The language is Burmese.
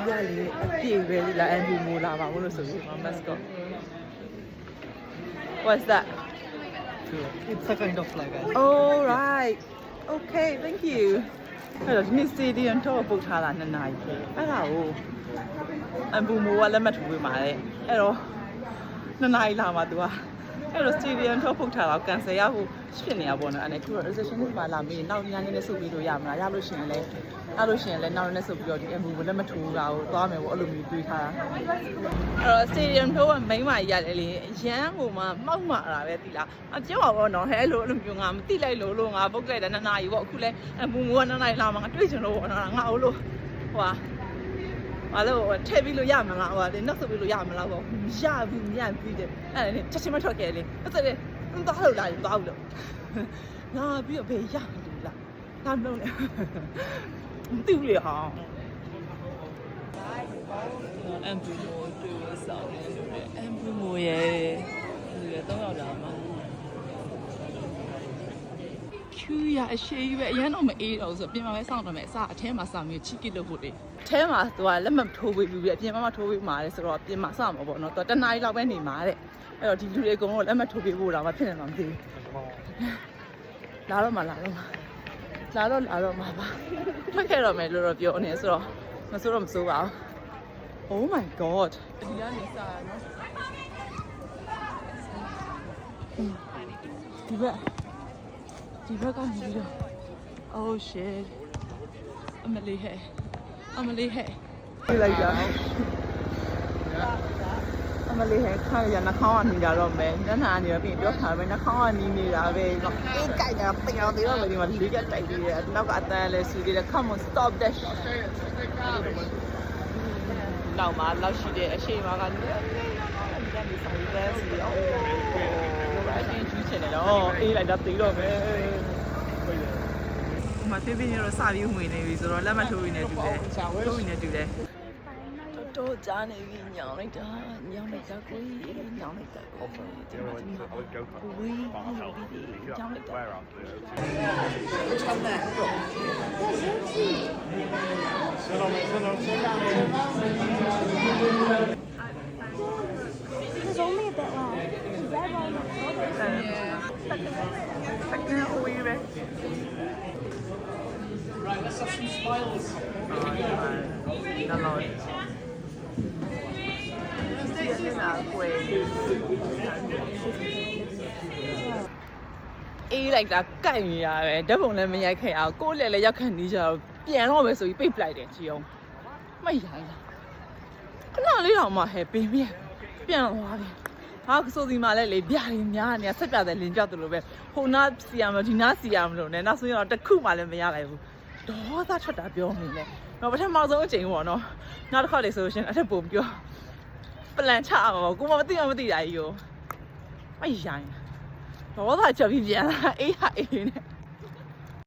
Really, a big really like Andrew Mola. I want to say, mascot. What's that? It's a kind of flag. Oh right. Okay, thank you. အဲ့တော့ဒီနေ့ stadium တော့ပုတ်ထားတာ2 နာရီအဲ့ဒါကိုအဘူမိုးကလက်မှတ်ထိုးပေးပါလေအဲ့တော့2 နာရီလာမှ तू ကအဲ့တော့ stadium တော့ပုတ်ထားတော့ cancel ရဖို့ဖြစ်နေတာပေါ့နော်အဲ့ဒါခုတော့ receptionist မှာလာမေးနောက်ညနေနဲ့စုပ်ပြီးလို့ရမလားရလို့ရှိရင်လည်းနောက်နဲ့စုပ်ပြီးတော့ဒီအဘူမိုးလက်မှတ်ထိုးတာကိုသွားမယ်ပေါ့အဲ့လိုမျိုးတွေးထားတာအဲ့တော့ stadium တော့မိန်းမကြီးရတယ်လေရမ်းဟိုမှာမှောက်မှာတာပဲသိလားအပြောပါဘောနော်ဟဲ့အဲ့လိုမျိုးငါမသိလိုက်လို့ငါပုတ်လိုက်တာ2 နာရီပေါ့အခုလဲအဘူမိုးက2 နာရီလာမှငါတွေ့ချင်လို့ပေါ့နော်ငါ့လို့ဟိုဘာလို့ထည့်ပြီးလို့ရမလားဟိုလေနောက်ဆုပ်ပြီးလို့ရမလားပေါ့ရဘူးညံ့ပြီးတယ်အဲ့ဒါနဲ့ချက်ချင်းမထွက်ခဲ့လေအဲ့ဒါလေသွားလို့လာရင်သွားလို့ငါပြီးတော့ဘယ်ရမလို့လားငါမလုပ်နဲ့မသိဘူးလေဟာအမ်ပူမိုးတွေ့ရဆောင်တယ်လို့လေအမ်ပူမိုးရဲ့ဒီ3 ယောက်လာမှာကျူရအရှိပဲအရန်တော့မအေးတော့ဆိုပြင်မှာပဲစောင့်တော့မယ်အစအထဲမှာစောင့်ပြီးချီကစ်လို့ဖို့လေအထဲမှာသူကလက်မထိုးပေးဘူးပြအပြင်မှာထိုးပေးမှာလေဆိုတော့ပြင်မှာစောင့်မှာပေါ့နော်သူ1 နာရီလောက်ပဲနေမှာတဲ့အဲ့တော့ဒီလူတွေအကုန်လုံးလက်မထိုးပေးဖို့တော့မဖြစ်နေမှာမသိဘူးလာတော့မှာပါထွက်ခဲ့တော့မယ်လို့တော့ပြောနေဆိုတော့မစိုးပါဘူး Oh my god ဒီကနေစားနော်ဒီဘက်ကနေပြီးတော့ Oh shit အမလေးဟဲ့ပြလိုက်တာအမလေးဟဲ့ခါရနှာခေါင်းကနေကြတော့မယ်ညနေကနေတော့ပြင်ပြောထားမယ်နှာခေါင်းကနေနေတာပဲတော့အေးကြိုက်နေတာပင်အောင်သေးတော့ဒီမှာလေးကတိုက်သေးတယ်နောက်ကအတန်းလဲစီသေးတယ် Come on stop that နောက်မှာလောက်ရှိတဲ့အရှိမကနေဒီဆိုင်ပဲစီအောင်အတင်းကျူးချင်တယ်တော့အေးလိုက်တော့သေးတော့မယ်မသေးသေးရတော့စပြီးဝင်နေပြီဆိုတော့လက်မထိုးရင်းနဲ့တူတယ်တော့ကြားနေပြီညောင်းလိုက်တာကိုကြီးညောင်းလိုက်တာကိုကြီးညောင်းလိုက်တာThere's only a bit left. Right, let's have some smiles. Ý like là cái gì à, đứa bọn này mình nhảy khai áo, cô lạiရောက်ခံနေကြတော့ပြန်တော့မယ်ဆိုပြီးပိတ်ပလိုက်တယ်ကြည်အောင်မရိုင်းလားခဏလေးတော့မှဟဲ့ပေးပြန်သွားပြီဟာဆိုဒီမှာလည်းလေပြရင်းများနေဆက်ပြတဲ့လင်းကြောက်တယ်လို့ပဲဟိုနာစီရမလို့ဒီနာစီရမလို့နဲ့နောက်ဆိုရင်တော့တစ်ခုမှလည်းမရလိုက်ဘူးဒေါသထွက်တာပြောနေတယ်တော့ပထမဆုံးအချိန်ပေါ့နော်နောက်တစ်ခါလေဆိုရှင်အဲ့ဒါပုံပြောပလန်ချအောင်ကိုမသိတာကြီးကိုမရိုင်းဒေါသချက်ပြီးပြန်လာအေးဟာအေးနဲ့